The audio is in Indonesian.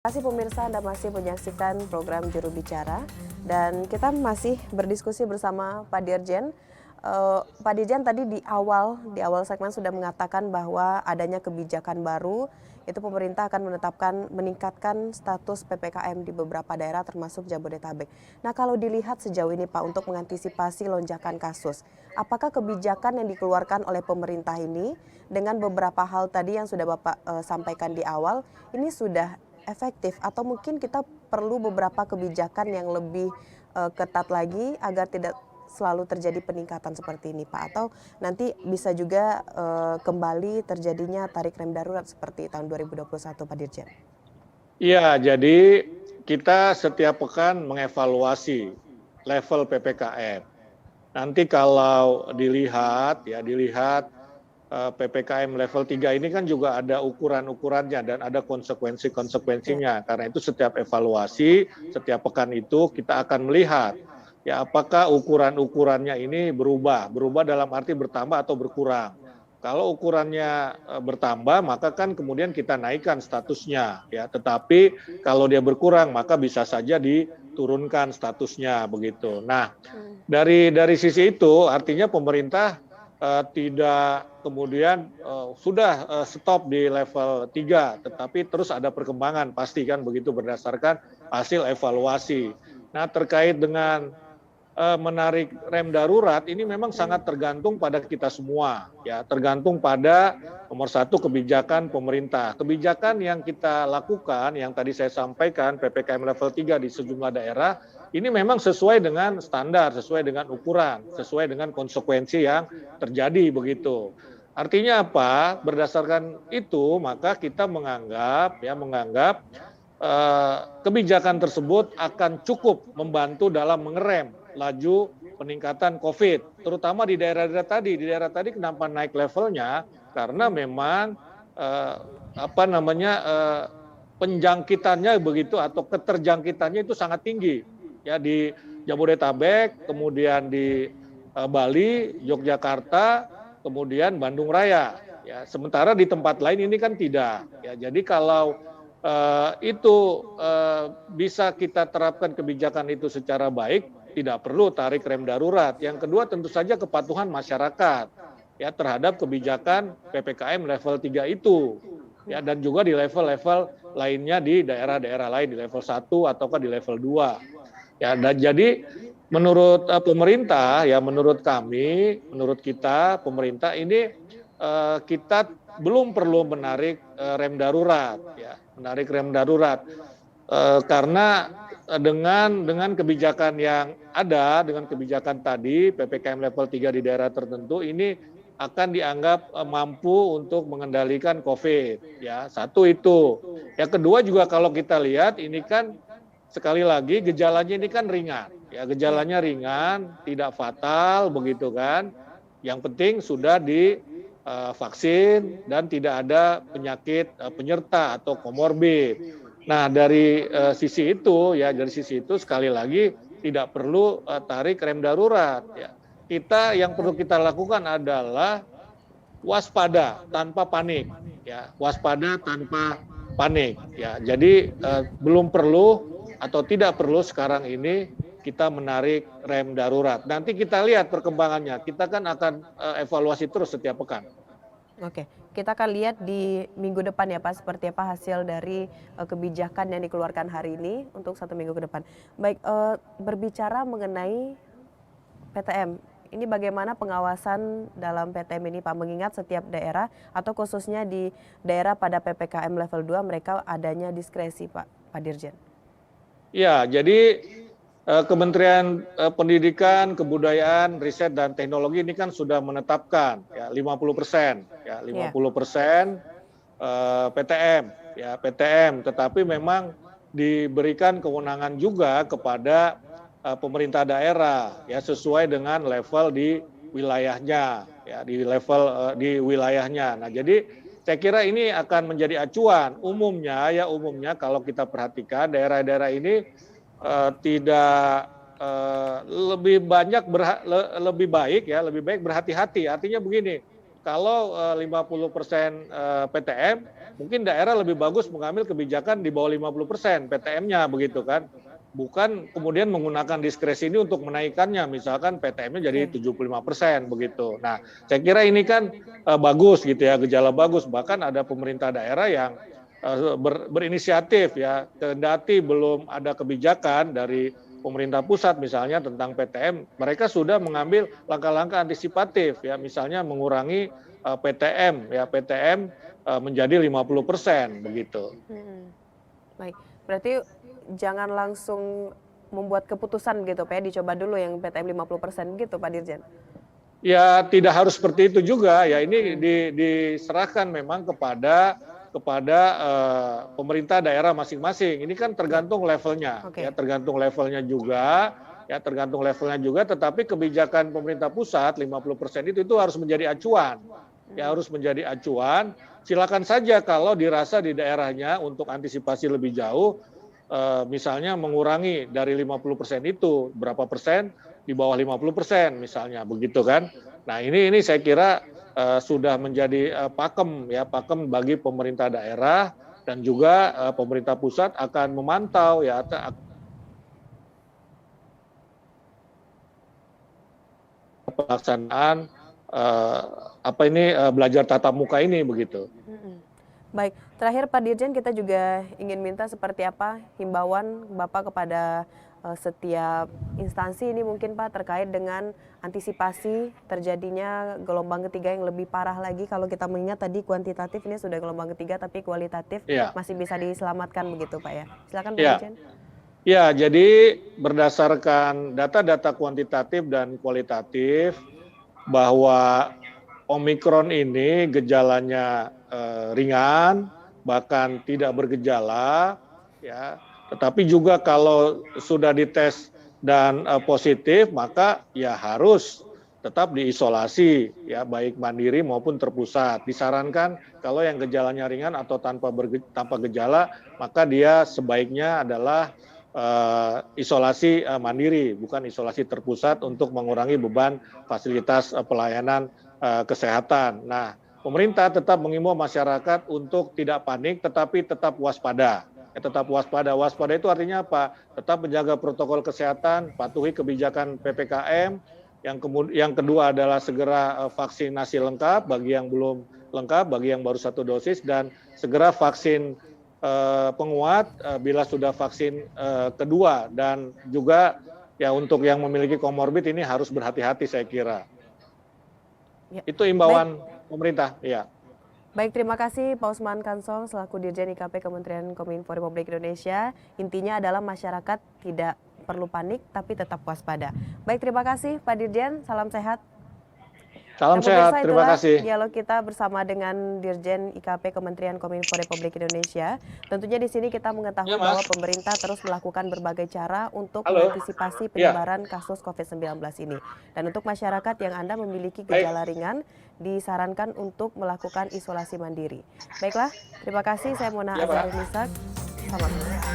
Terima kasih pemirsa, Anda masih menyaksikan program Juru Bicara dan kita masih berdiskusi bersama Pak Dirjen. Pak Dirjen tadi di awal segmen sudah mengatakan bahwa adanya kebijakan baru itu pemerintah akan meningkatkan status PPKM di beberapa daerah termasuk Jabodetabek. Nah, kalau dilihat sejauh ini Pak untuk mengantisipasi lonjakan kasus, apakah kebijakan yang dikeluarkan oleh pemerintah ini dengan beberapa hal tadi yang sudah Bapak sampaikan di awal ini sudah efektif atau mungkin kita perlu beberapa kebijakan yang lebih ketat lagi agar tidak selalu terjadi peningkatan seperti ini Pak, atau nanti bisa juga kembali terjadinya tarik rem darurat seperti tahun 2021 Pak Dirjen? Iya, jadi kita setiap pekan mengevaluasi level PPKM. Nanti kalau dilihat PPKM level 3 ini kan juga ada ukuran-ukurannya dan ada konsekuensi-konsekuensinya. Karena itu setiap evaluasi, setiap pekan itu kita akan melihat ya apakah ukuran-ukurannya ini berubah dalam arti bertambah atau berkurang. Kalau ukurannya bertambah, maka kan kemudian kita naikkan statusnya ya. Tetapi kalau dia berkurang, maka bisa saja diturunkan statusnya begitu. Nah, dari sisi itu artinya pemerintah tidak kemudian sudah stop di level 3, tetapi terus ada perkembangan pasti kan begitu berdasarkan hasil evaluasi. Nah, terkait dengan menarik rem darurat ini memang sangat tergantung pada kita semua ya, tergantung pada nomor satu kebijakan pemerintah. Kebijakan yang kita lakukan yang tadi saya sampaikan PPKM level 3 di sejumlah daerah ini memang sesuai dengan standar, sesuai dengan ukuran, sesuai dengan konsekuensi yang terjadi begitu. Artinya apa? Berdasarkan itu maka kita menganggap kebijakan tersebut akan cukup membantu dalam mengerem laju peningkatan COVID, terutama di daerah-daerah tadi. Di daerah tadi kenapa naik levelnya? Karena memang penjangkitannya begitu atau keterjangkitannya itu sangat tinggi. Ya di Jabodetabek, kemudian di Bali, Yogyakarta, kemudian Bandung Raya. Ya, sementara di tempat lain ini kan tidak. Ya, jadi kalau itu bisa kita terapkan kebijakan itu secara baik, tidak perlu tarik rem darurat. Yang kedua tentu saja kepatuhan masyarakat ya terhadap kebijakan PPKM level 3 itu. Ya, dan juga di level-level lainnya di daerah-daerah lain di level 1 ataukah di level 2. Ya, dan jadi menurut pemerintah ya menurut kami, menurut kita pemerintah ini kita belum perlu menarik rem darurat ya, menarik rem darurat karena dengan kebijakan yang ada, dengan kebijakan tadi PPKM level 3 di daerah tertentu ini akan dianggap mampu untuk mengendalikan COVID ya. Satu itu. Yang kedua juga kalau kita lihat ini kan sekali lagi gejalanya ini kan ringan. Ya, gejalanya ringan, tidak fatal begitu kan. Yang penting sudah divaksin dan tidak ada penyakit penyerta atau komorbid. Nah, dari sisi itu sekali lagi tidak perlu tarik rem darurat ya. Yang perlu kita lakukan adalah waspada tanpa panik ya, waspada tanpa panik ya. Jadi belum perlu atau tidak perlu sekarang ini kita menarik rem darurat. Nanti kita lihat perkembangannya. Kita kan akan evaluasi terus setiap pekan. Oke, kita akan lihat di minggu depan ya Pak, seperti apa hasil dari kebijakan yang dikeluarkan hari ini untuk 1 minggu ke depan. Baik, berbicara mengenai PTM, ini bagaimana pengawasan dalam PTM ini Pak, mengingat setiap daerah atau khususnya di daerah pada PPKM level 2 mereka adanya diskresi Pak Dirjen. Ya, jadi Kementerian Pendidikan, Kebudayaan, Riset dan Teknologi ini kan sudah menetapkan ya 50%, ya 50% PTM, ya PTM. Tetapi memang diberikan kewenangan juga kepada pemerintah daerah, ya sesuai dengan level di wilayahnya, ya di level di wilayahnya. Nah, jadi saya kira ini akan menjadi acuan umumnya kalau kita perhatikan daerah-daerah ini tidak lebih baik berhati-hati. Artinya begini, kalau 50% PTM, mungkin daerah lebih bagus mengambil kebijakan di bawah 50% PTM-nya begitu kan. Bukan kemudian menggunakan diskresi ini untuk menaikkannya, misalkan PTM-nya jadi 75% begitu. Nah, saya kira ini kan bagus gitu ya, gejala bagus. Bahkan ada pemerintah daerah yang berinisiatif ya, kendati belum ada kebijakan dari pemerintah pusat misalnya tentang PTM, mereka sudah mengambil langkah-langkah antisipatif ya, misalnya mengurangi PTM ya, PTM menjadi 50% begitu. Baik, berarti jangan langsung membuat keputusan gitu Pak ya, dicoba dulu yang PTM 50% gitu Pak Dirjen? Ya tidak harus seperti itu juga ya, ini diserahkan memang kepada pemerintah daerah masing-masing. Ini kan tergantung levelnya, ya tergantung levelnya juga, tetapi kebijakan pemerintah pusat 50% itu harus menjadi acuan. Ya harus menjadi acuan. Silakan saja kalau dirasa di daerahnya untuk antisipasi lebih jauh, misalnya mengurangi dari 50% itu berapa persen di bawah 50% misalnya begitu kan. Nah ini saya kira sudah menjadi pakem bagi pemerintah daerah, dan juga pemerintah pusat akan memantau ya pelaksanaan belajar tatap muka ini begitu. Baik, terakhir Pak Dirjen, kita juga ingin minta seperti apa himbauan Bapak kepada setiap instansi ini mungkin Pak terkait dengan antisipasi terjadinya gelombang ketiga yang lebih parah lagi. Kalau kita mengingat tadi kuantitatif ini sudah gelombang ketiga, tapi kualitatif masih bisa diselamatkan begitu Pak ya. Silakan Pak Dirjen. Ya, jadi berdasarkan data-data kuantitatif dan kualitatif bahwa Omikron ini gejalanya ringan, bahkan tidak bergejala, ya. Tetapi juga kalau sudah dites dan positif, maka ya harus tetap diisolasi, ya baik mandiri maupun terpusat. Disarankan kalau yang gejalanya ringan atau tanpa gejala, maka dia sebaiknya adalah isolasi mandiri, bukan isolasi terpusat untuk mengurangi beban fasilitas pelayanan kesehatan. Nah, pemerintah tetap mengimbau masyarakat untuk tidak panik, tetapi tetap waspada. Tetap waspada. Waspada itu artinya apa? Tetap menjaga protokol kesehatan, patuhi kebijakan PPKM. Yang kedua adalah segera vaksinasi lengkap bagi yang belum lengkap, bagi yang baru 1 dosis, dan segera vaksin penguat bila sudah vaksin kedua, dan juga ya untuk yang memiliki komorbid ini harus berhati-hati saya kira. Ya. Itu imbauan pemerintah. Ya. Baik, terima kasih Pak Usman Kansong selaku Dirjen IKP Kementerian Kominfo Republik Indonesia. Intinya adalah masyarakat tidak perlu panik tapi tetap waspada. Baik, terima kasih Pak Dirjen, salam sehat. Salam sehat, terima kasih. Dialog kita bersama dengan Dirjen IKP Kementerian Kominfo Republik Indonesia. Tentunya di sini kita mengetahui bahwa pemerintah terus melakukan berbagai cara untuk mengantisipasi penyebaran kasus COVID-19 ini. Dan untuk masyarakat yang Anda memiliki gejala ringan, disarankan untuk melakukan isolasi mandiri. Baiklah, terima kasih. Saya Mona Azharunisa. Selamat malam.